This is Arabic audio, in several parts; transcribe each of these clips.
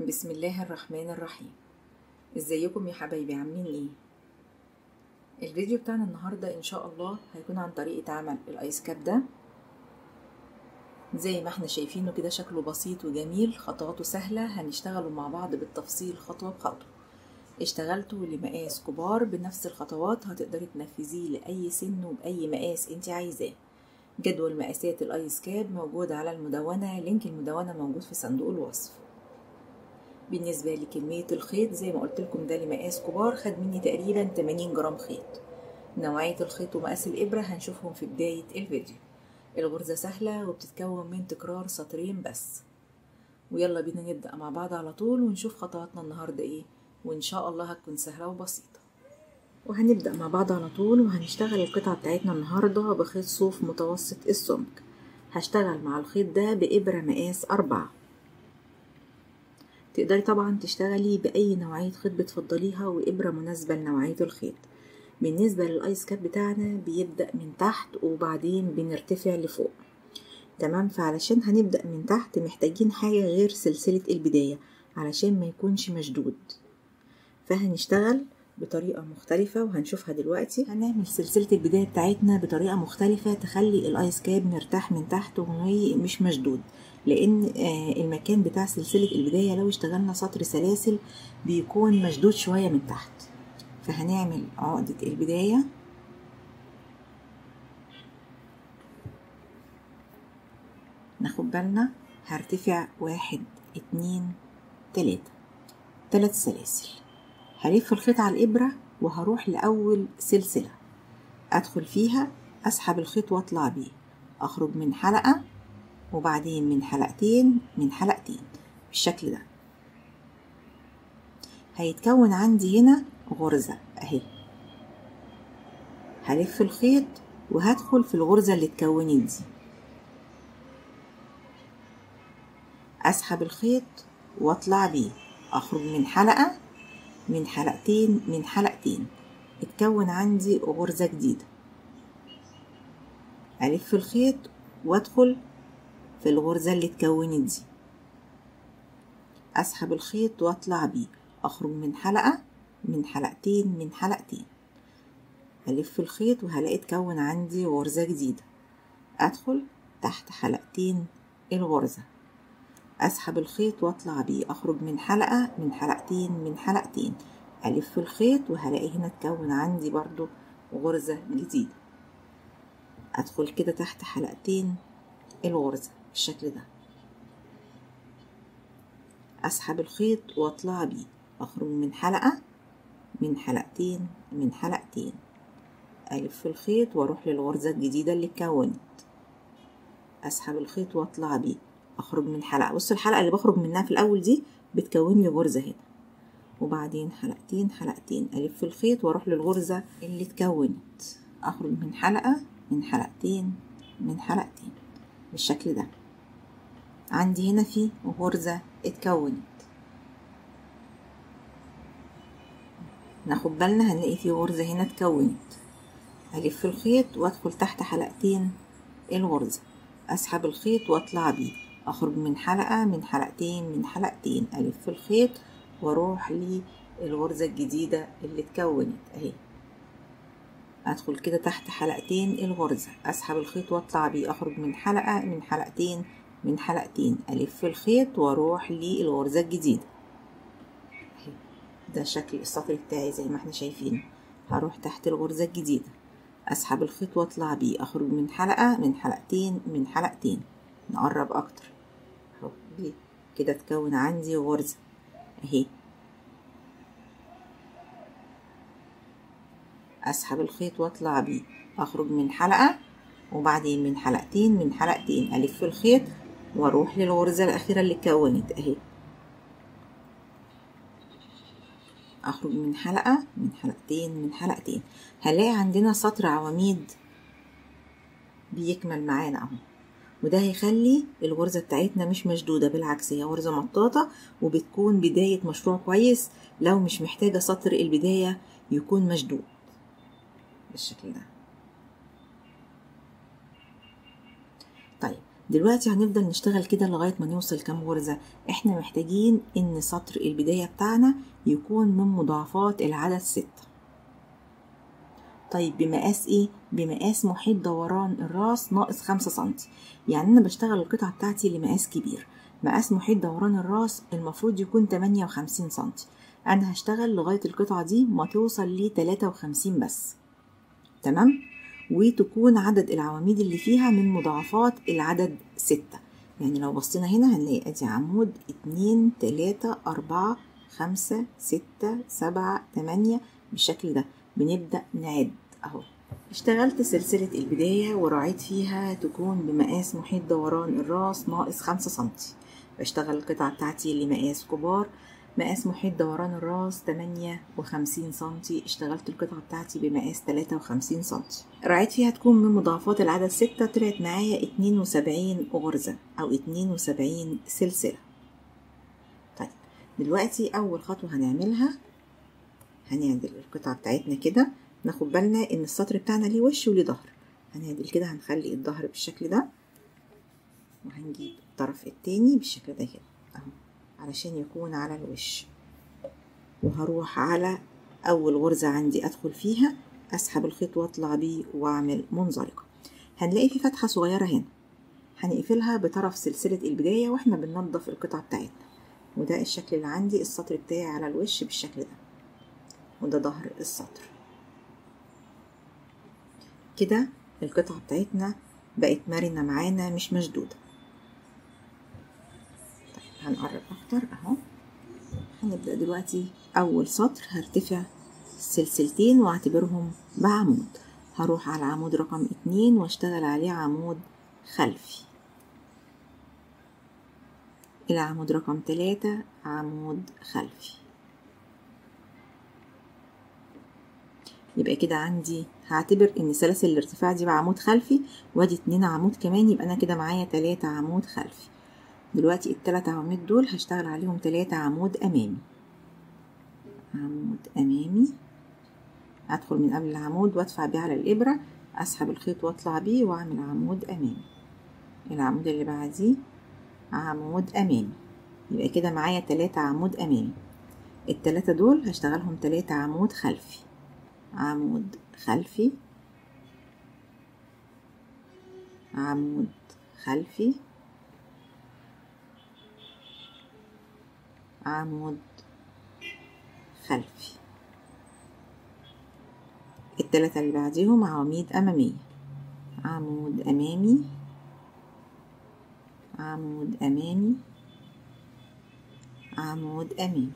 بسم الله الرحمن الرحيم. ازيكم يا حبايبي، عاملين ايه؟ الفيديو بتاعنا النهارده ان شاء الله هيكون عن طريقه عمل الايس كاب ده. زي ما احنا شايفينه كده شكله بسيط وجميل، خطواته سهله، هنشتغلوا مع بعض بالتفصيل خطوه بخطوه. اشتغلتوا لمقاس كبار بنفس الخطوات هتقدري تنفذيه لاي سن وباي مقاس انت عايزاه. جدول مقاسات الايس كاب موجود على المدونه، لينك المدونه موجود في صندوق الوصف. بالنسبة لكمية الخيط زي ما قلت لكم ده لمقاس كبار، خد مني تقريبا 80 جرام خيط. نوعية الخيط ومقاس الإبرة هنشوفهم في بداية الفيديو. الغرزة سهلة وبتتكون من تكرار سطرين بس. ويلا بينا نبدأ مع بعض على طول ونشوف خطواتنا النهاردة ايه، وإن شاء الله هتكون سهلة وبسيطة. وهنبدأ مع بعض على طول وهنشتغل القطعة بتاعتنا النهاردة بخيط صوف متوسط السمك. هشتغل مع الخيط ده بإبرة مقاس 4. تقدري طبعا تشتغلي بأي نوعية خيط بتفضليها وإبرة مناسبة لنوعية الخيط. بالنسبة للآيس كاب بتاعنا بيبدأ من تحت وبعدين بنرتفع لفوق، تمام؟ فعلشان هنبدأ من تحت محتاجين حاجة غير سلسلة البداية علشان ما يكونش مشدود، فهنشتغل بطريقة مختلفة وهنشوفها دلوقتي. هنعمل سلسلة البداية بتاعتنا بطريقة مختلفة تخلي الآيس كاب مرتاح من تحت ومش مشدود، لأن المكان بتاع سلسلة البداية لو اشتغلنا سطر سلاسل بيكون مشدود شوية من تحت. فهنعمل عقدة البداية، ناخد بالنا هرتفع 1 2 3 سلاسل. هلف الخيط على الإبرة وهروح لأول سلسلة أدخل فيها، أسحب الخيط وأطلع بيه، أخرج من حلقة وبعدين من حلقتين بالشكل ده. هيتكون عندي هنا غرزة اهي. هلف الخيط وهدخل في الغرزة اللي اتكونت دي، أسحب الخيط وأطلع بيه، أخرج من حلقة من حلقتين اتكون عندي غرزة جديدة. ألف الخيط وأدخل في الغرزة اللي اتكونت دي، أسحب الخيط وأطلع بيه، أخرج من حلقة من حلقتين ألف الخيط وهلاقي اتكون عندي غرزة جديدة. أدخل تحت حلقتين الغرزة، أسحب الخيط وأطلع بيه، أخرج من حلقة من حلقتين ألف الخيط وهلاقي هنا اتكون عندي برضو غرزة جديدة. أدخل كده تحت حلقتين الغرزة بالشكل ده، أسحب الخيط وأطلع بيه، أخرج من حلقة من حلقتين ألف الخيط وأروح للغرزة الجديدة اللي اتكونت، أسحب الخيط وأطلع بيه، أخرج من حلقة. بصوا الحلقة اللي بخرج منها في الأول دي بتكون لي غرزة هنا، وبعدين حلقتين ألف الخيط وأروح للغرزة اللي اتكونت، أخرج من حلقة من حلقتين بالشكل ده. عندي هنا في غرزة اتكونت، ناخد بالنا هنلاقي في غرزة هنا اتكونت. ألف الخيط وأدخل تحت حلقتين الغرزة، أسحب الخيط وأطلع بيه، أخرج من حلقة من حلقتين ألف الخيط وأروح للغرزة الجديدة اللي اتكونت أهي. أدخل كده تحت حلقتين الغرزة، أسحب الخيط وأطلع بيه، أخرج من حلقة من حلقتين ألف الخيط وأروح للغرزة الجديدة أهي. ده شكل السطر بتاعي زي ما احنا شايفين. هروح تحت الغرزة الجديدة، أسحب الخيط وأطلع بيه، أخرج من حلقة من حلقتين نقرب أكتر أهو كده تكون عندي غرزة أهي. أسحب الخيط وأطلع بيه، أخرج من حلقة وبعدين من حلقتين ألف الخيط وأروح للغرزة الأخيرة اللي اتكونت أهي. أخرج من حلقة من حلقتين هنلاقي عندنا سطر عواميد بيكمل معانا اهو، وده هيخلي الغرزة بتاعتنا مش مشدودة، بالعكس هي غرزة مطاطة وبتكون بداية مشروع كويس لو مش محتاجة سطر البداية يكون مشدود بالشكل ده. طيب دلوقتي هنفضل نشتغل كده لغاية ما نوصل كام غرزة. احنا محتاجين ان سطر البداية بتاعنا يكون من مضاعفات العدد 6. طيب بمقاس ايه؟ بمقاس محيط دوران الراس ناقص 5 سنتي. يعني انا بشتغل القطعة بتاعتي لمقاس كبير. مقاس محيط دوران الراس المفروض يكون 58 سنتي. انا هشتغل لغاية القطعة دي ما توصل ل 53 بس. تمام؟ وتكون عدد العواميد اللي فيها من مضاعفات العدد 6. يعني لو بصينا هنا هنلاقي ادي عمود 2 3 4 5 6 7 8 بالشكل ده. بنبدأ نعد اهو. اشتغلت سلسلة البداية وراعيت فيها تكون بمقاس محيط دوران الراس ناقص 5 سنتي. بشتغل القطعة بتاعتي لمقاس كبار. مقاس محيط دوران الراس 58 سنتي. اشتغلت القطعة بتاعتي بمقاس 53 سنتي. راعيت فيها تكون من مضاعفات العدد 6. طلعت معايا 72 غرزة أو 72 سلسلة. طيب دلوقتي أول خطوة هنعملها، هنعدل القطعة بتاعتنا كده. ناخد بالنا إن السطر بتاعنا ليه وش وليه ظهر. هنعدل كده، هنخلي الظهر بالشكل ده، وهنجيب الطرف التاني بالشكل ده كده اهو علشان يكون على الوش. وهروح على اول غرزة عندي ادخل فيها، اسحب الخيط واطلع بيه واعمل منزلقة. هنلاقي في فتحة صغيرة هنا هنقفلها بطرف سلسلة البداية واحنا بننضف القطعة بتاعتنا. وده الشكل اللي عندي، السطر بتاعي على الوش بالشكل ده، وده ظهر السطر كده. القطعة بتاعتنا بقت مرنة معانا مش مشدودة. طيب هنقرب اكتر اهو. هنبدأ دلوقتي أول سطر هرتفع سلسلتين واعتبرهم بعمود. هروح على عمود رقم 2 واشتغل عليه عمود خلفي. العمود رقم 3 عمود خلفي. يبقى كده عندي هعتبر ان سلاسل الارتفاع دي بعمود خلفي، وادي 2 عمود كمان، يبقى انا كده معايا 3 عمود خلفي. دلوقتي ال3 عواميد دول هشتغل عليهم 3 عمود امامي. عمود امامي، ادخل من قبل العمود وادفع بيه على الابرة، اسحب الخيط واطلع بيه واعمل عمود امامي. العمود اللي بعديه عمود امامي. يبقى كده معايا 3 عمود امامي. ال3 دول هشتغلهم 3 عمود خلفي. عمود خلفي، عمود خلفي، عمود خلفي. ال3 اللي بعديهم عواميد امامية. عمود امامي، عمود امامي، عمود امامي.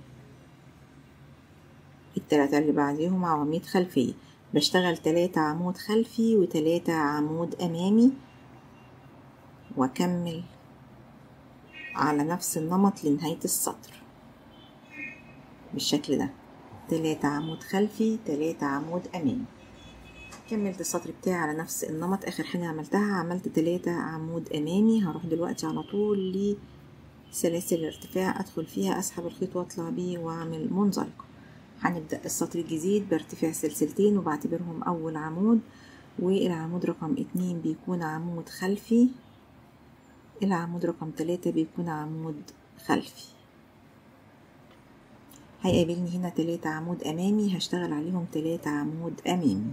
ال3 اللي بعديهم عواميد خلفية. بشتغل 3 عمود خلفي و3 عمود امامي، واكمل على نفس النمط لنهاية السطر بالشكل ده. 3 عمود خلفي، 3 عمود امامي. كملت السطر بتاعي على نفس النمط. اخر حاجة عملتها عملت 3 عمود امامي. هروح دلوقتي على طول لسلاسل الارتفاع، ادخل فيها، اسحب الخيط واطلع بيه واعمل منزلقة. هنبدأ السطر الجديد بارتفاع سلسلتين وبعتبرهم اول عمود، والعمود رقم 2 بيكون عمود خلفي. العمود رقم 3 بيكون عمود خلفي. هيقابلني هنا 3 عمود امامي، هشتغل عليهم 3 عمود امامي.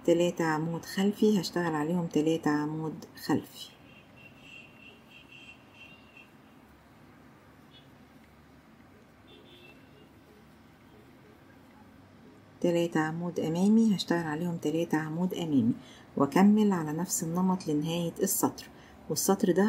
تلاتة عمود خلفي، هشتغل عليهم 3 عمود خلفي. 3 عمود امامي، هشتغل عليهم 3 عمود امامي، واكمل على نفس النمط لنهاية السطر. والسطر ده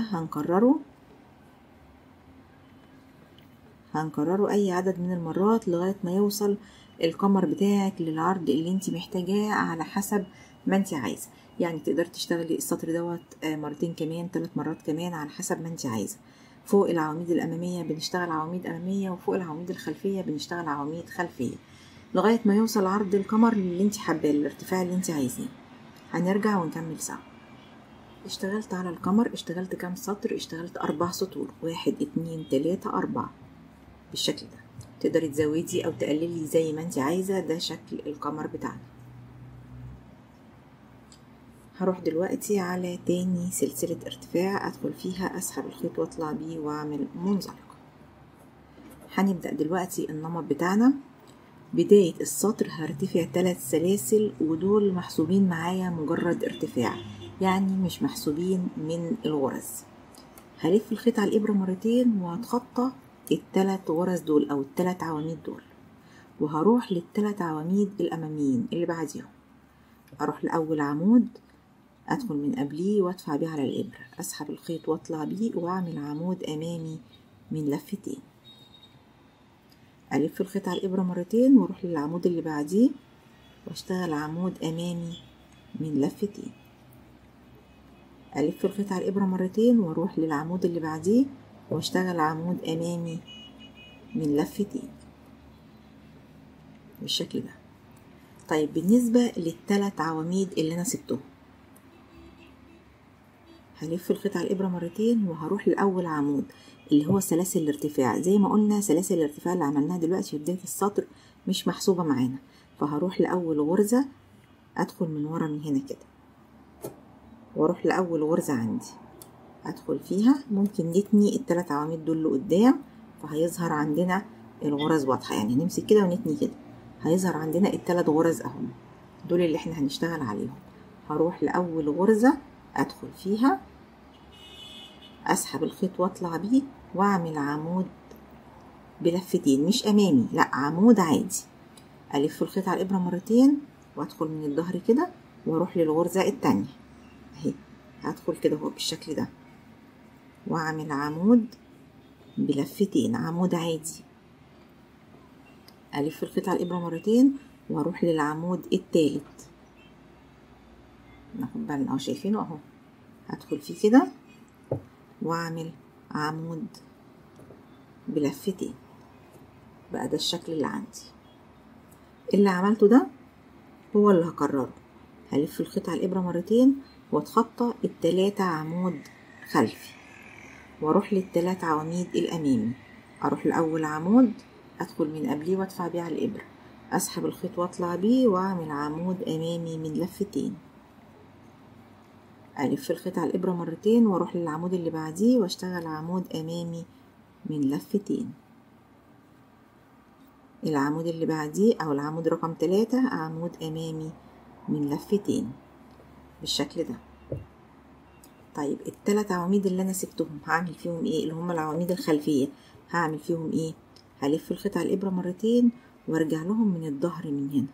هنكرره اي عدد من المرات لغاية ما يوصل القمر بتاعك للعرض اللي انت محتاجاه على حسب ما انت عايزة. يعني تقدر تشتغلي السطر دوت مرتين كمان، 3 مرات كمان، على حسب ما انت عايزة. فوق العواميد الامامية بنشتغل عواميد امامية، وفوق العواميد الخلفية بنشتغل عواميد خلفية، لغاية ما يوصل عرض القمر اللي انت حابة، الارتفاع اللي انت عايزاه. هنرجع ونكمل سوا. اشتغلت على القمر. اشتغلت كام سطر؟ اشتغلت 4 سطور، 1 2 3 4 بالشكل ده. تقدري تزودي او تقللي زي ما انت عايزة. ده شكل القمر بتاعنا. هروح دلوقتي على تاني سلسلة ارتفاع، ادخل فيها اسحب الخيط واطلع بيه واعمل منزلقة. هنبدأ دلوقتي النمط بتاعنا. بداية السطر هرتفع 3 سلاسل، ودول محسوبين معايا مجرد ارتفاع، يعني مش محسوبين من الغرز. هلف الخيط على الإبرة مرتين وهتخطى ال3 غرز دول أو ال3 عواميد دول، وهروح لل3 عواميد الأماميين اللي بعديهم. أروح لأول عمود، أدخل من قبليه وأدفع بيه على الإبرة، أسحب الخيط وأطلع بيه وأعمل عمود أمامي من لفتين. ألف الخيط على الإبرة مرتين وأروح للعمود اللي بعديه وأشتغل عمود أمامي من لفتين. ألف الخيط على الإبرة مرتين وأروح للعمود اللي بعديه وأشتغل عمود أمامي من لفتين بالشكل ده. طيب بالنسبة لل3 عواميد اللي أنا سبتهم، هلف الخيط على الإبرة مرتين وهروح لأول عمود اللي هو سلاسل الارتفاع. زي ما قلنا سلاسل الارتفاع اللي عملناها دلوقتي في بداية السطر مش محسوبة معانا، فهروح لأول غرزة، أدخل من ورا من هنا كده واروح لأول غرزة عندي أدخل فيها. ممكن نتني ال3 عواميد دول لقدام فهيظهر عندنا الغرز واضحة، يعني نمسك كده ونتني كده هيظهر عندنا ال3 غرز اهم، دول اللي احنا هنشتغل عليهم. هروح لأول غرزة أدخل فيها، أسحب الخيط وأطلع بيه وأعمل عمود بلفتين، مش أمامي لأ، عمود عادي. ألف الخيط على الإبرة مرتين وأدخل من الظهر كده وأروح للغرزة التانية أهي، هدخل كده هو بالشكل ده وأعمل عمود بلفتين، عمود عادي. ألف الخيط على الإبرة مرتين وأروح للعمود التالت، ناخد بالنا أهو، شايفينه أهو، هدخل فيه كده وأعمل عمود بلفتين. بقى ده الشكل اللي عندي. اللي عملته ده هو اللي هكرره. هلف الخيط على الإبرة مرتين واتخطى ال3 عمود خلفي واروح لل3 عواميد الأمامي. أروح لأول عمود أدخل من قبليه وأدفع بيه على الإبرة، أسحب الخيط وأطلع بيه وأعمل عمود أمامي من لفتين. ألف الخيط على الإبرة مرتين وأروح للعمود اللي بعديه وأشتغل عمود أمامي من لفتين. العمود اللي بعديه أو العمود رقم 3 عمود أمامي من لفتين بالشكل ده. طيب ال3 عواميد اللي أنا سبتهم هعمل فيهم إيه؟ اللي هما العواميد الخلفية هعمل فيهم إيه؟ هلف الخيط على الإبرة مرتين وأرجع لهم من الظهر من هنا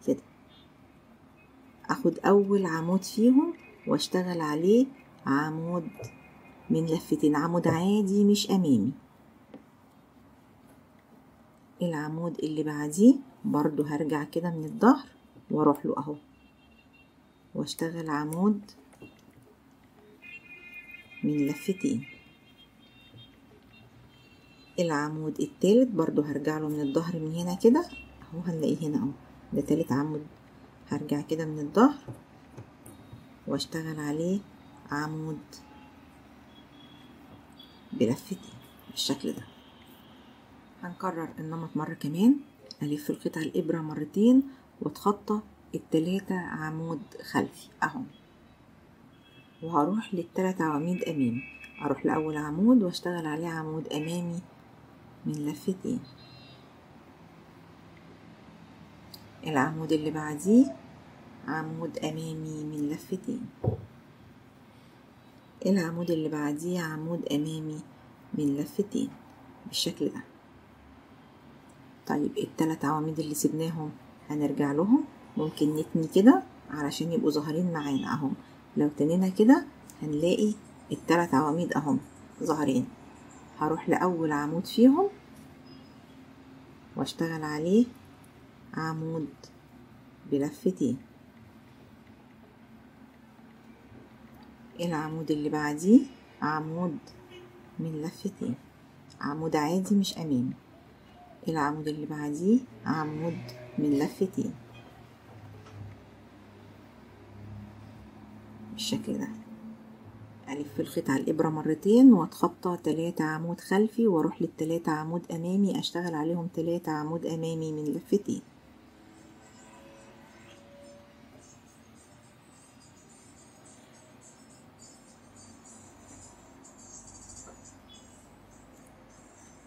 كده، أخد أول عمود فيهم وأشتغل عليه عمود من لفتين، عمود عادي مش أمامي. العمود اللي بعديه برضو هرجع كده من الظهر واروح له اهو واشتغل عمود من لفتين. العمود التالت برضو هرجع له من الظهر من هنا كده اهو، هنلاقيه هنا اهو، ده تالت عمود. هرجع كده من الظهر واشتغل عليه عمود بلفتين بالشكل ده. هنكرر النمط مرة كمان. ألف الخيط على الإبرة مرتين واتخطى ال3 عمود خلفي اهو، وهروح لل3 عواميد أمامي. أروح لأول عمود واشتغل عليه عمود أمامي من لفتين. العمود اللي بعديه عمود أمامي من لفتين. العمود اللي بعديه عمود أمامي من لفتين بالشكل ده. طيب ال3 عواميد اللي سبناهم هنرجع لهم، ممكن نتني كده علشان يبقوا ظاهرين معانا اهم. لو تنينا كده هنلاقي ال3 عواميد اهم ظاهرين. هروح لأول عمود فيهم واشتغل عليه عمود بلفتين. العمود اللي بعديه عمود من لفتين، عمود عادي مش أمامي. العمود اللي بعديه عمود من لفتين بالشكل ده. ألف الخيط على الإبرة مرتين وأتخطى 3 عمود خلفي وأروح لل3 عمود أمامي، أشتغل عليهم 3 عمود أمامي من لفتين.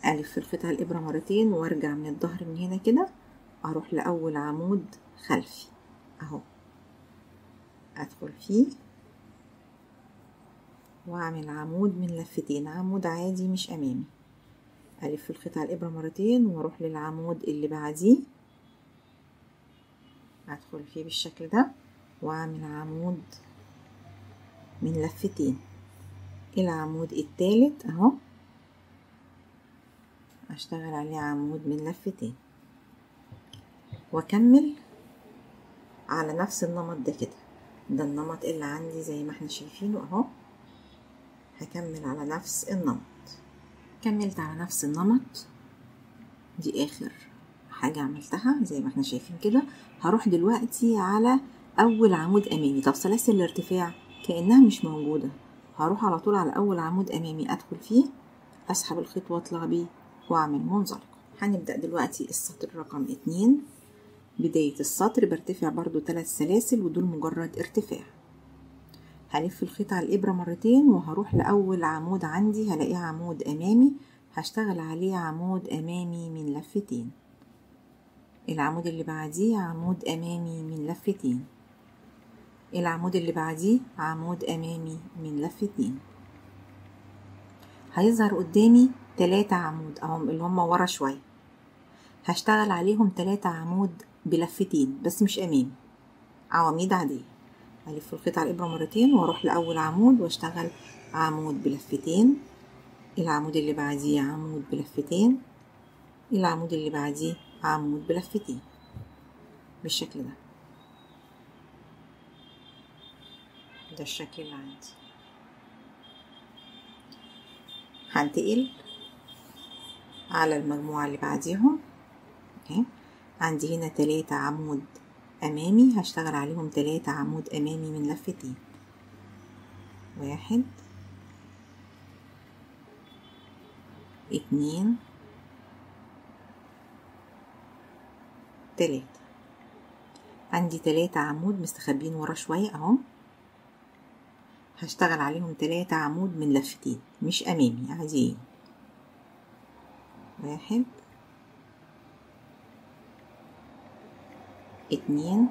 ألف الخيط على الإبرة مرتين وأرجع من الظهر من هنا كده، أروح لأول عمود خلفي أهو، أدخل فيه وأعمل عمود من لفتين، عمود عادي مش أمامي. ألف الخيط على الإبرة مرتين وأروح للعمود اللي بعديه، أدخل فيه بالشكل ده وأعمل عمود من لفتين. العمود التالت أهو أشتغل عليه عمود من لفتين وأكمل على نفس النمط ده كده. ده النمط اللي عندي زي ما احنا شايفينه اهو، هكمل على نفس النمط. كملت على نفس النمط، دي اخر حاجة عملتها زي ما احنا شايفين كده. هروح دلوقتي على اول عمود امامي. طب سلاسل الارتفاع كأنها مش موجودة، هروح على طول على اول عمود امامي، ادخل فيه، اسحب الخيط واطلع بيه واعمل منزلقة. هنبدأ دلوقتي السطر رقم 2. بداية السطر برتفع برضو 3 سلاسل ودول مجرد ارتفاع. هلف الخيط على الإبرة مرتين وهروح لأول عمود عندي، هلاقيه عمود أمامي، هشتغل عليه عمود أمامي من لفتين. العمود اللي بعديه عمود أمامي من لفتين. العمود اللي بعديه عمود أمامي من لفتين. هيظهر قدامي 3 عمود اهم اللي هم ورا شوية، هشتغل عليهم 3 عمود بلفتين بس مش أمامي، عواميد عادية. هلف الخيط على الإبرة مرتين واروح لأول عمود واشتغل عمود بلفتين. العمود اللي بعديه عمود بلفتين. العمود اللي بعديه عمود بلفتين بالشكل ده. ده الشكل اللي عندي. هنتقل على المجموعة اللي بعديهم اهي. عندي هنا 3 عمود أمامي، هشتغل عليهم 3 عمود أمامي من لفتين. 1 2 3. عندي 3 عمود مستخبين ورا شوية اهم، هشتغل عليهم 3 عمود من لفتين مش أمامي عاديين. 1 2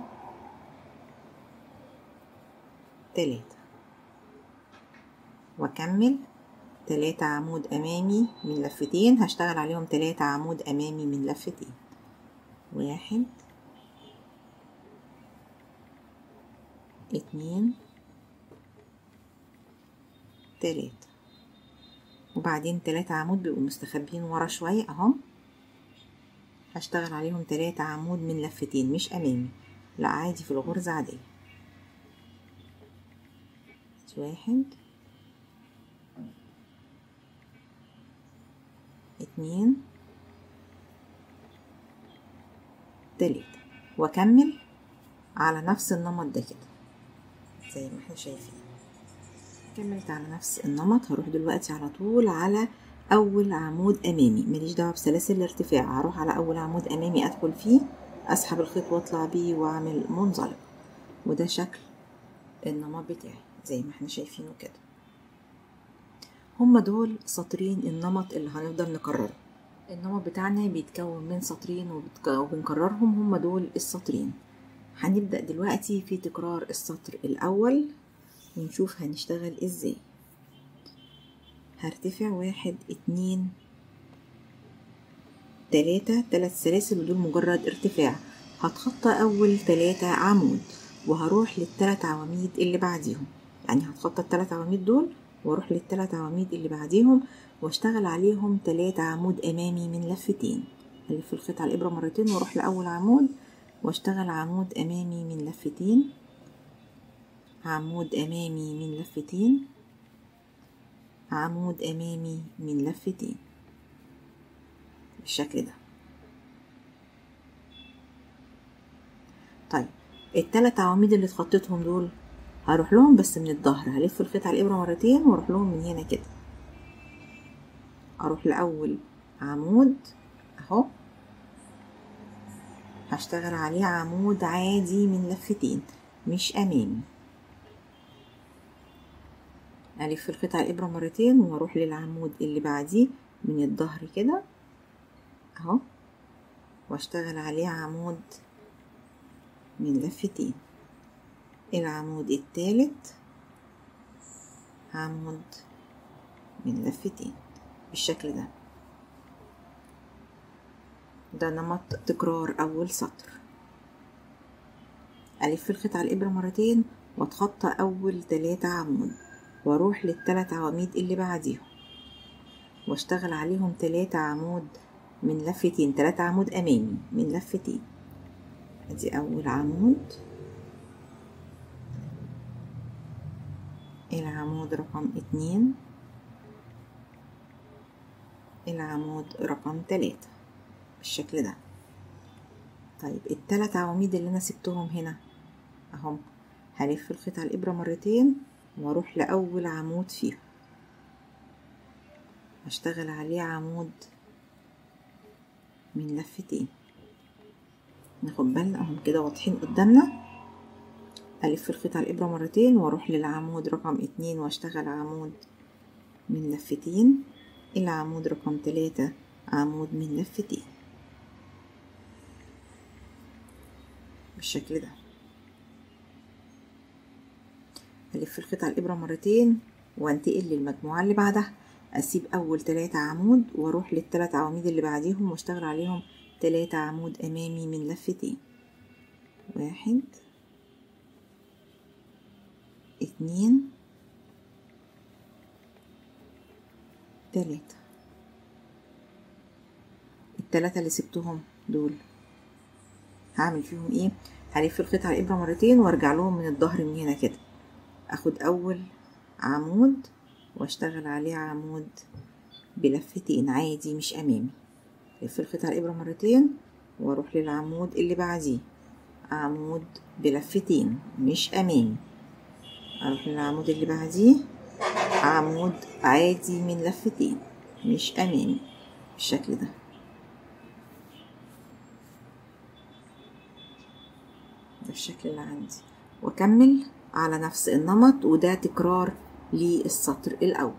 3 واكمل 3 عمود امامي من لفتين، هشتغل عليهم 3 عمود امامي من لفتين. 1 2 3 وبعدين 3 عمود بيبقوا مستخبين ورا شوية اهم، هشتغل عليهم 3 عمود من لفتين مش امامي، لا عادي في الغرزة عادية. 1 2 3 واكمل على نفس النمط ده كده زي ما احنا شايفين. كملت على نفس النمط، هروح دلوقتي على طول على اول عمود امامي، ماليش دعوه بسلاسل الارتفاع. هروح على اول عمود امامي، ادخل فيه، اسحب الخيط واطلع بيه واعمل منزلق. وده شكل النمط بتاعي زي ما احنا شايفينه كده. هما دول سطرين النمط اللي هنفضل نكرره. النمط بتاعنا بيتكون من سطرين وبنكررهم، هما دول السطرين. هنبدأ دلوقتي في تكرار السطر الأول ونشوف هنشتغل ازاي. هرتفع 1 2 3 3 سلاسل ودول مجرد ارتفاع. هتخطى أول 3 عمود وهروح لل3 عواميد اللي بعديهم، يعني هتخطى ال3 عواميد دول واروح لل3 عواميد اللي بعديهم واشتغل عليهم 3 عمود أمامي من لفتين. هلف الخيط على الإبرة مرتين واروح لأول عمود واشتغل عمود أمامي من لفتين، عمود أمامي من لفتين، عمود أمامي من لفتين بالشكل ده. طيب ال3 عواميد اللي اتخطيتهم دول هروح لهم بس من الظهر، هلف الخيط على الابره مرتين واروح لهم من هنا كده. اروح لاول عمود اهو، هشتغل عليه عمود عادي من لفتين مش امامي. الف الخيط على الابره مرتين واروح للعمود اللي بعديه من الظهر كده اهو، واشتغل عليه عمود من لفتين. العمود الثالث عمود من لفتين بالشكل ده. ده نمط تكرار اول سطر. الف الخيط على الابره مرتين واتخطى اول 3 عمود واروح لل3 عواميد اللي بعديهم واشتغل عليهم 3 عمود من لفتين، 3 عمود امامي من لفتين. ادي اول عمود، العمود رقم 2، العمود رقم 3 بالشكل ده. طيب ال3 عواميد اللي انا سبتهم هنا اهم، هلف الخيط على الابره مرتين واروح لاول عمود فيهم، هشتغل عليه عمود من لفتين. ناخد بالنا اهم كده واضحين قدامنا. الف الخيط على الابره مرتين واروح للعمود رقم 2 واشتغل عمود من لفتين. العمود رقم 3 عمود من لفتين بالشكل ده. الف الخيط على الابره مرتين وانتقل للمجموعه اللي بعدها، اسيب اول 3 عمود واروح لل3 عواميد اللي بعديهم واشتغل عليهم 3 عمود امامي من لفتين. 1 2 3. ال3 اللي سبتهم دول هعمل فيهم ايه؟ هلف الخيط على الابره مرتين وارجع لهم من الظهر من هنا كده، اخد اول عمود واشتغل عليه عمود بلفتين عادي مش امامي. الف الخيط على الابره مرتين واروح للعمود اللي بعديه عمود بلفتين مش امامي، اروح للعمود اللي بعديه عمود عادي من لفتين مش امامي بالشكل ده. ده الشكل اللي عندي، واكمل على نفس النمط، وده تكرار للسطر الاول.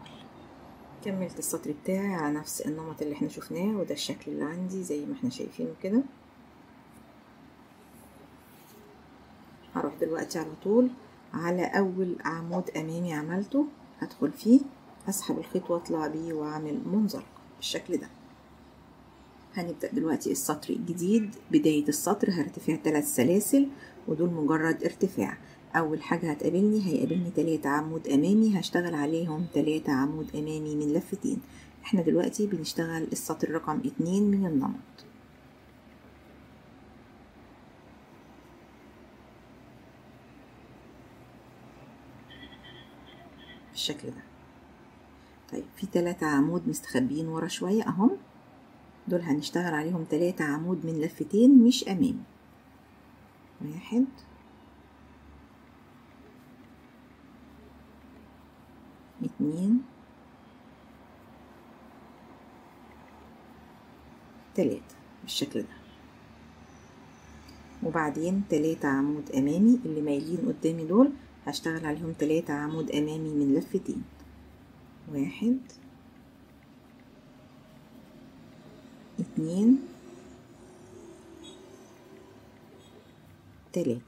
كملت السطر بتاعي على نفس النمط اللي احنا شفناه، وده الشكل اللي عندي زي ما احنا شايفينه كده. هروح دلوقتي على طول على اول عمود امامي عملته، هدخل فيه اسحب الخيط واطلع بيه واعمل منزلقة بالشكل ده. هنبدأ دلوقتي السطر الجديد. بداية السطر هرتفع 3 سلاسل ودول مجرد ارتفاع. اول حاجة هيقابلني 3 عمود امامي هشتغل عليهم 3 عمود امامي من لفتين. احنا دلوقتي بنشتغل السطر رقم 2 من النمط. بالشكل ده. طيب في 3 عمود مستخبيين ورا شوية اهم، دول هنشتغل عليهم 3 عمود من لفتين مش امامي. 1 2 3 بالشكل ده. وبعدين 3 عمود امامي اللي مايلين قدامي دول هشتغل عليهم 3 عمود امامي من لفتين. 1 2 3.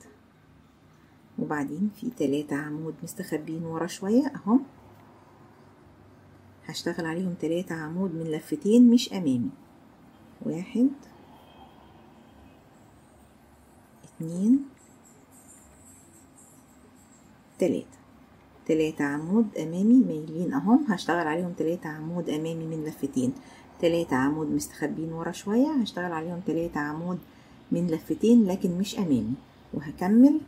وبعدين في 3 عمود مستخبين ورا شوية اهم، هشتغل عليهم 3 عمود من لفتين مش امامي. 1 2 3. 3 عمود امامي مايلين اهم، هشتغل عليهم 3 عمود امامي من لفتين. 3 عمود مستخبين ورا شوية هشتغل عليهم 3 عمود من لفتين لكن مش امامي، وهكمل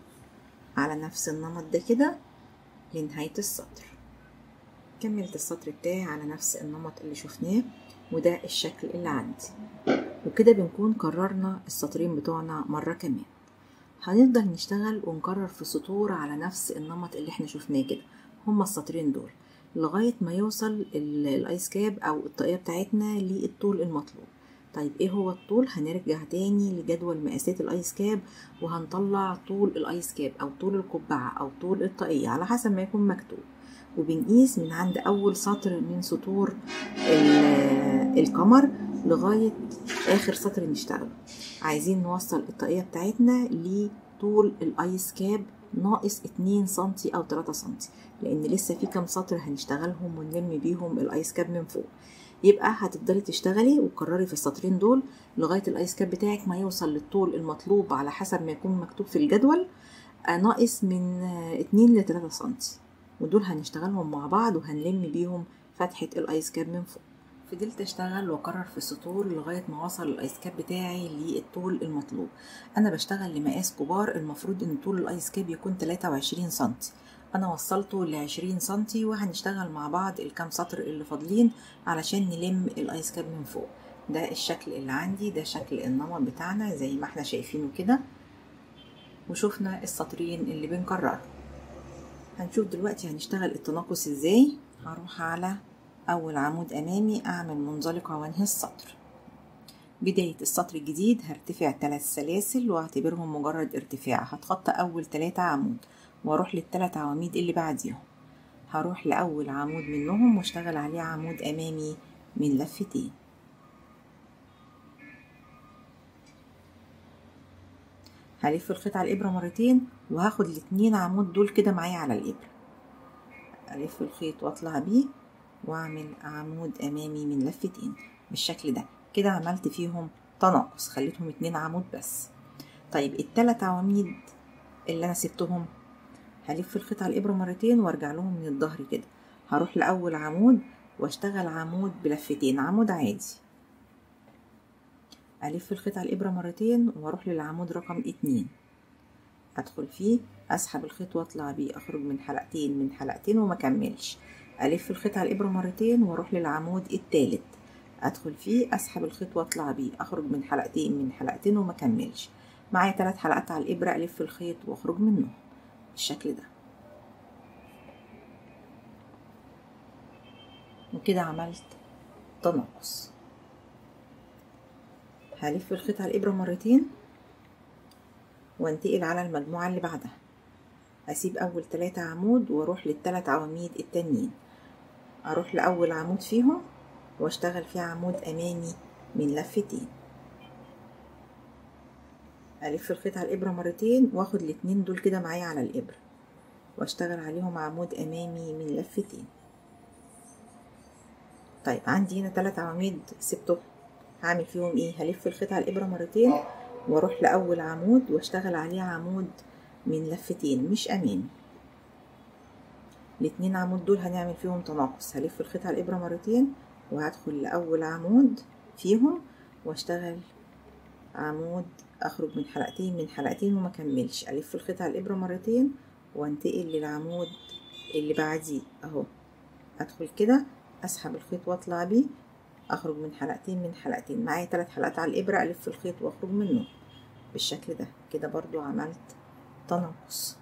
على نفس النمط ده كده لنهاية السطر. كملت السطر بتاعي على نفس النمط اللي شفناه، وده الشكل اللي عندي. وكده بنكون كررنا السطرين بتوعنا مرة كمان. هنفضل نشتغل ونكرر في سطور على نفس النمط اللي احنا شفناه كده، هما السطرين دول لغاية ما يوصل الايس كاب او الطاقية بتاعتنا للطول المطلوب. طيب ايه هو الطول؟ هنرجع تاني لجدول مقاسات الايس كاب وهنطلع طول الايس كاب او طول القبعة او طول الطاقية على حسب ما يكون مكتوب، وبنقيس من عند اول سطر من سطور القمر لغاية اخر سطر نشتغله. عايزين نوصل الطاقية بتاعتنا لطول الايس كاب ناقص 2 سنتي او 3 سنتي، لان لسه في كام سطر هنشتغلهم ونلم بيهم الايس كاب من فوق. يبقى هتفضلي تشتغلي وتكرري في السطرين دول لغاية الايس كاب بتاعك ما يوصل للطول المطلوب على حسب ما يكون مكتوب في الجدول، ناقص من 2 ل 3 سنتي، ودول هنشتغلهم مع بعض وهنلم بيهم فتحة الايس كاب من فوق. فضلت اشتغل واكرر في السطور لغاية ما وصل الايس كاب بتاعي للطول المطلوب. انا بشتغل لمقاس كبار، المفروض ان طول الايس كاب يكون 23 سنتي، انا وصلته ل20 سنتي، وهنشتغل مع بعض الكام سطر اللي فاضلين علشان نلم الايس كاب من فوق. ده الشكل اللي عندي، ده شكل النمط بتاعنا زي ما احنا شايفينه كده، وشوفنا السطرين اللي بنكررهم. هنشوف دلوقتي هنشتغل التناقص ازاي. هروح على اول عمود امامي اعمل منزلقة وانهي السطر. بداية السطر الجديد هرتفع 3 سلاسل واعتبرهم مجرد ارتفاع، هتخطى اول 3 عمود واروح لل3 عواميد اللي بعديهم. هروح لاول عمود منهم واشتغل عليه عمود امامي من لفتين. هلف الخيط على الابرة مرتين وهاخد ال2 عمود دول كده معايا على الابرة، الف الخيط واطلع بيه واعمل عمود امامي من لفتين بالشكل ده. كده عملت فيهم تناقص، خليتهم 2 عمود بس. طيب ال3 عواميد اللي انا سبتهم هلف الخيط على الابرة مرتين وارجع لهم من الظهر كده. هروح لاول عمود واشتغل عمود بلفتين، عمود عادي، الف الخيط على الابرة مرتين واروح للعمود رقم 2، ادخل فيه اسحب الخيط واطلع بيه، اخرج من حلقتين من حلقتين وما كملش، الف الخيط على الابرة مرتين واروح للعمود الثالث، ادخل فيه اسحب الخيط واطلع بيه، اخرج من حلقتين من حلقتين وما كملش. معايا 3 حلقات على الابرة، الف الخيط واخرج منه بالشكل ده. وكده عملت تناقص. هلف الخيط على الابرة مرتين وانتقل على المجموعة اللي بعدها، اسيب اول 3 عمود واروح لل3 عواميد التانيين، اروح لاول عمود فيهم واشتغل فيه عمود امامي من لفتين، الف الخيط على الابرة مرتين واخد ال2 دول كده معايا على الابرة واشتغل عليهم عمود امامي من لفتين. طيب عندي هنا 3 عواميد سبتهم، هعمل فيهم ايه؟ هلف الخيط على الابرة مرتين واروح لاول عمود واشتغل عليه عمود من لفتين مش امامي. ال2 عمود دول هنعمل فيهم تناقص، هلف الخيط على الابرة مرتين وهدخل لاول عمود فيهم واشتغل عمود، اخرج من حلقتين من حلقتين وما كملش، الف الخيط على الابرة مرتين وانتقل للعمود اللي بعديه اهو، ادخل كده اسحب الخيط واطلع بيه، اخرج من حلقتين من حلقتين. معايا 3 حلقات على الابرة، الف الخيط واخرج منه بالشكل ده. كده برضو عملت تناقص.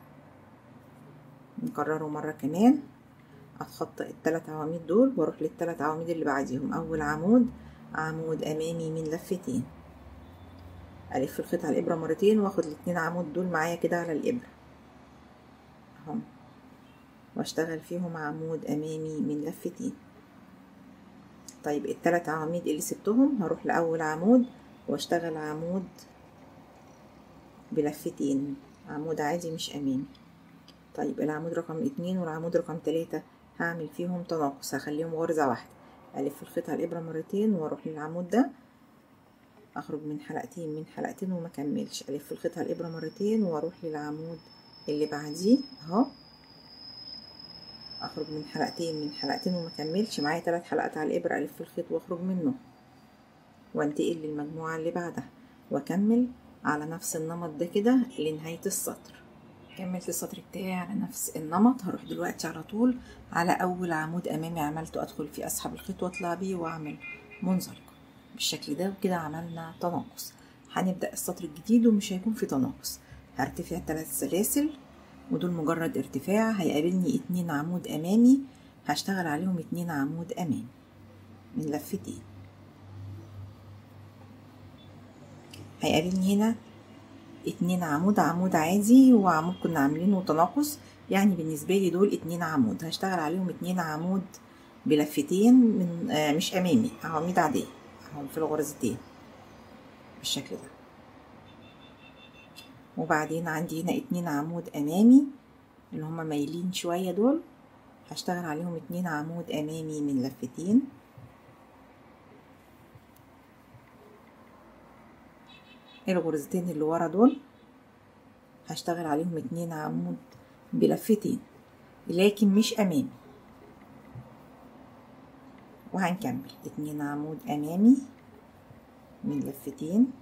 نكرره مرة كمان، اتخطى ال3 عواميد دول واروح لل3 عواميد اللي بعديهم، اول عمود عمود امامي من لفتين، الف الخيط على الابرة مرتين واخد ال2 عمود دول معايا كده على الابرة اهو واشتغل فيهم عمود امامي من لفتين. طيب ال3 عواميد اللي سبتهم هروح لاول عمود واشتغل عمود بلفتين، عمود عادي مش امامي. طيب العمود رقم 2 والعمود رقم 3 هعمل فيهم تناقص، هخليهم غرزة واحدة، الف الخيط على الابرة مرتين واروح للعمود ده، اخرج من حلقتين من حلقتين وما كملش، الف الخيط على الابرة مرتين واروح للعمود اللي بعديه اهو، اخرج من حلقتين من حلقتين وما كملش. معايا 3 حلقات على الابرة، الف الخيط واخرج منه وانتقل للمجموعة اللي بعدها واكمل على نفس النمط ده كده لنهاية السطر. كملت السطر بتاعي على نفس النمط. هروح دلوقتي على طول على اول عمود امامي عملته، ادخل فيه اسحب الخيط واطلع بيه واعمل منزلقة بالشكل ده. وكده عملنا تناقص. هنبدأ السطر الجديد ومش هيكون في تناقص. هرتفع 3 سلاسل ودول مجرد ارتفاع. هيقابلني 2 عمود امامي هشتغل عليهم 2 عمود امامي من لفتين. هيقابلني هنا 2 عمود، عمود عادي وعمود كنا عاملينه تناقص، يعني بالنسبة لي دول 2 عمود هشتغل عليهم 2 عمود بلفتين من مش امامي، عواميد عادية اهو في الغرزتين بالشكل ده. وبعدين عندي هنا 2 عمود امامي اللي هما مايلين شوية دول هشتغل عليهم 2 عمود امامي من لفتين. الغرزتين اللي ورا دول هشتغل عليهم 2 عمود بلفتين لكن مش امامي، وهنكمل 2 عمود امامي من لفتين.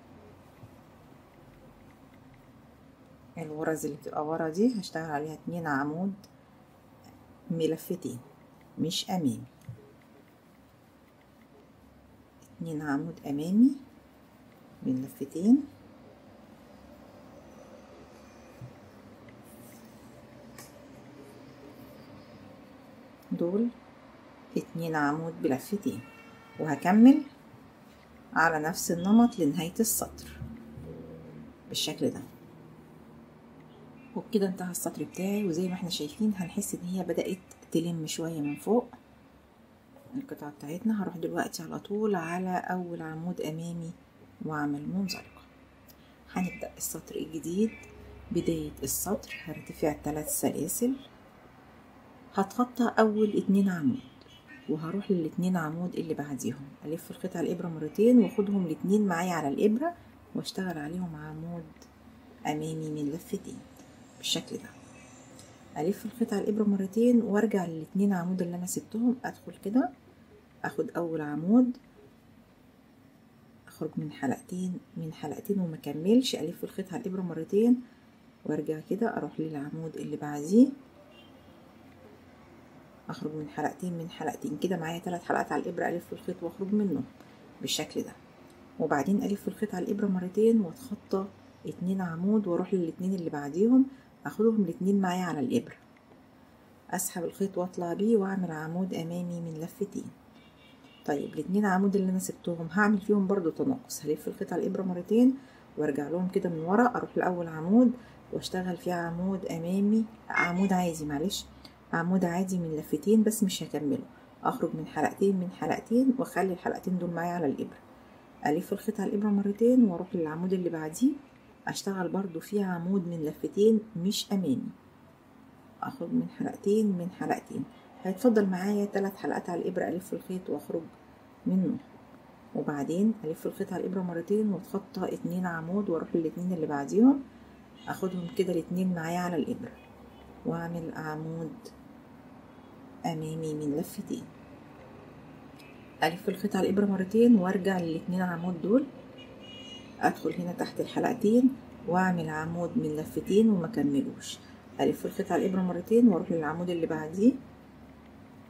الغرز اللي بتبقى ورا دي هشتغل عليها 2 عمود بلفتين مش امامي، 2 عمود امامي من لفتين. دول 2 عمود بلفتين، وهكمل على نفس النمط لنهاية السطر بالشكل ده. وبكده انتهى السطر بتاعي، وزي ما احنا شايفين هنحس ان هي بدأت تلم شوية من فوق القطعة بتاعتنا. هروح دلوقتي على طول على اول عمود امامي واعمل منزلقة. هنبدأ السطر الجديد. بداية السطر هرتفع 3 سلاسل، هتخطى اول 2 عمود وهروح لل2 عمود اللي بعديهم، الف القطعة الابرة مرتين واخدهم ال2 معايا على الابرة واشتغل عليهم عمود امامي من لفتين بالشكل ده. الف القطعة الابرة مرتين وارجع لل2 عمود اللي انا سبتهم، ادخل كده اخد اول عمود، اخرج من حلقتين وما كملش، الف القطعة الابرة مرتين وارجع كده اروح للعمود اللي بعديه، اخرج من حلقتين كده معايا 3 حلقات على الابرة، الف الخيط واخرج منه بالشكل ده. وبعدين الف الخيط على الابرة مرتين واتخطى 2 عمود واروح لل2 اللي بعديهم، اخدهم ال2 معايا على الابرة، اسحب الخيط واطلع بيه واعمل عمود امامي من لفتين. طيب ال2 عمود اللي انا سبتهم هعمل فيهم برضو تناقص، هلف الخيط على الابرة مرتين وارجع لهم كده من ورا، اروح لاول عمود واشتغل فيه عمود امامي، عمود عادي معلش، عمود عادي من لفتين بس مش هكمله، اخرج من حلقتين واخلي الحلقتين دول معايا على الابرة، الف الخيط على الابرة مرتين واروح للعمود اللي بعديه اشتغل برضو فيه عمود من لفتين مش امامي، اخرج من حلقتين هيتفضل معايا 3 حلقات على الابرة، الف الخيط واخرج منه، وبعدين الف الخيط على الابرة مرتين واتخطى 2 عمود واروح لل2 اللي بعديهم، اخدهم كده ال2 معايا على الابرة واعمل عمود امامي من لفتين، الف الخيط على الابرة مرتين وارجع لل2 عمود دول، ادخل هنا تحت الحلقتين واعمل عمود من لفتين وما كملوش، الف الخيط على الابرة مرتين واروح للعمود اللي بعديه،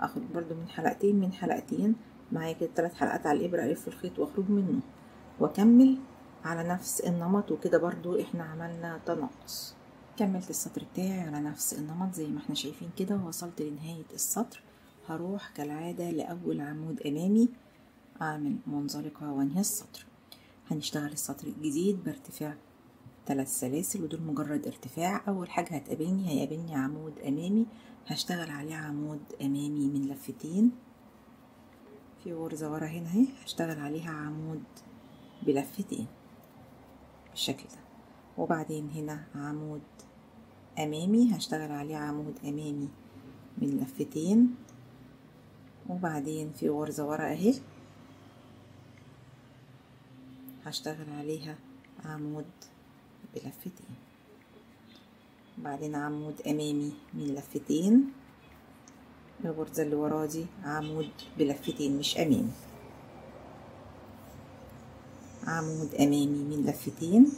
اخد برضو من حلقتين معايا كده 3 حلقات على الابرة، الف الخيط واخرج منه واكمل على نفس النمط. وكده برضو احنا عملنا تناقص. كملت السطر بتاعي على نفس النمط زي ما احنا شايفين كده ووصلت لنهاية السطر. هروح كالعادة لأول عمود أمامي أعمل منزلقة وانهي السطر. هنشتغل السطر الجديد بارتفاع 3 سلاسل ودول مجرد ارتفاع. أول حاجة هيقابلني عمود أمامي هشتغل عليه عمود أمامي من لفتين، في غرزة ورا هنا اهي هشتغل عليها عمود بلفتين بالشكل ده، وبعدين هنا عمود أمامي هشتغل عليه عمود أمامي من لفتين، وبعدين في غرزة ورا اهي هشتغل عليها عمود بلفتين، وبعدين عمود أمامي من لفتين، الغرزة اللي ورا دي عمود بلفتين مش أمامي، عمود أمامي من لفتين،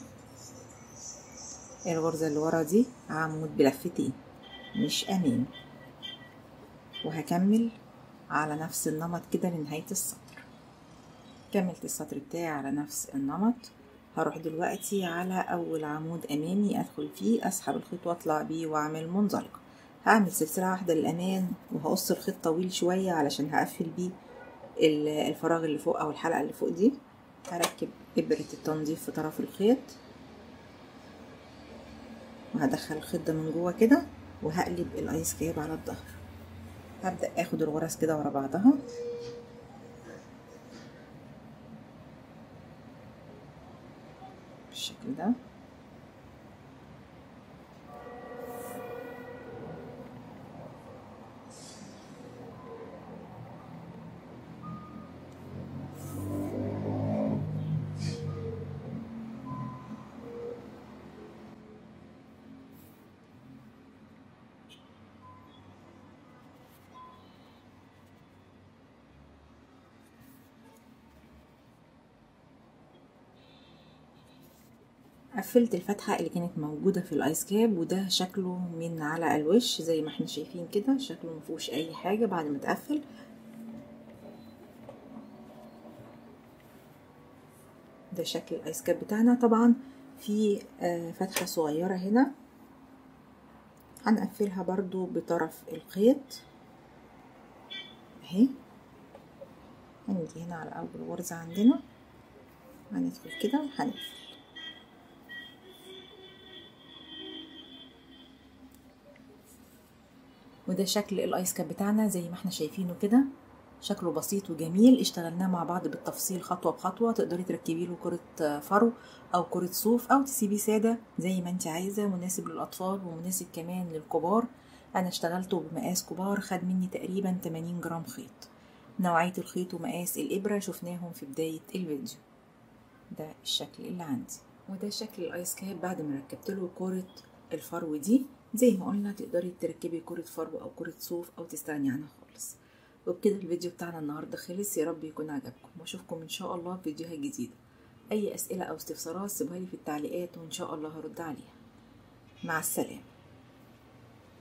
الغرزة اللي ورا دي عمود بلفتين مش أمامي، وهكمل على نفس النمط كده لنهاية السطر. كملت السطر بتاعي على نفس النمط هروح دلوقتي على اول عمود امامي ادخل فيه، اسحب الخيط واطلع بيه واعمل منزلقة. هعمل سلسلة واحدة للامان وهقص الخيط طويل شوية علشان هقفل بيه الفراغ اللي فوق او الحلقة اللي فوق دي. هركب ابرة التنظيف في طرف الخيط وهدخل الخيط ده من جوه كده وهقلب الايس كاب على الظهر. هبدأ اخد الغرز كده ورا بعضها بالشكل ده. قفلت الفتحة اللي كانت موجودة في الايس كاب، وده شكله من على الوش زي ما احنا شايفين كده، شكله مفيهوش اي حاجة بعد ما اتقفل. ده شكل الايس كاب بتاعنا. طبعا في فتحة صغيرة هنا هنقفلها برضو بطرف الخيط اهي. هنيجي هنا على اول غرزة عندنا هندخل كده وهنقفل. وده شكل الايس كاب بتاعنا زي ما احنا شايفينه كده، شكله بسيط وجميل. اشتغلناه مع بعض بالتفصيل خطوة بخطوة. تقدري تركبي له كرة فرو او كرة صوف او تسيبيه سادة زي ما انت عايزة، مناسب للاطفال ومناسب كمان للكبار. انا اشتغلته بمقاس كبار، خد مني تقريبا 80 جرام خيط. نوعية الخيط ومقاس الابرة شفناهم في بداية الفيديو. ده الشكل اللي عندي، وده شكل الايس كاب بعد ما ركبت له كرة الفرو دي. زي ما قلنا تقدري تركبي كرة فرو او كرة صوف او تستغني عنها خالص. وبكده الفيديو بتاعنا النهارده خلص. يا رب يكون عجبكم واشوفكم ان شاء الله في فيديوهات جديده. اي اسئله او استفسارات سيبوها لي في التعليقات وان شاء الله هرد عليها. مع السلامه.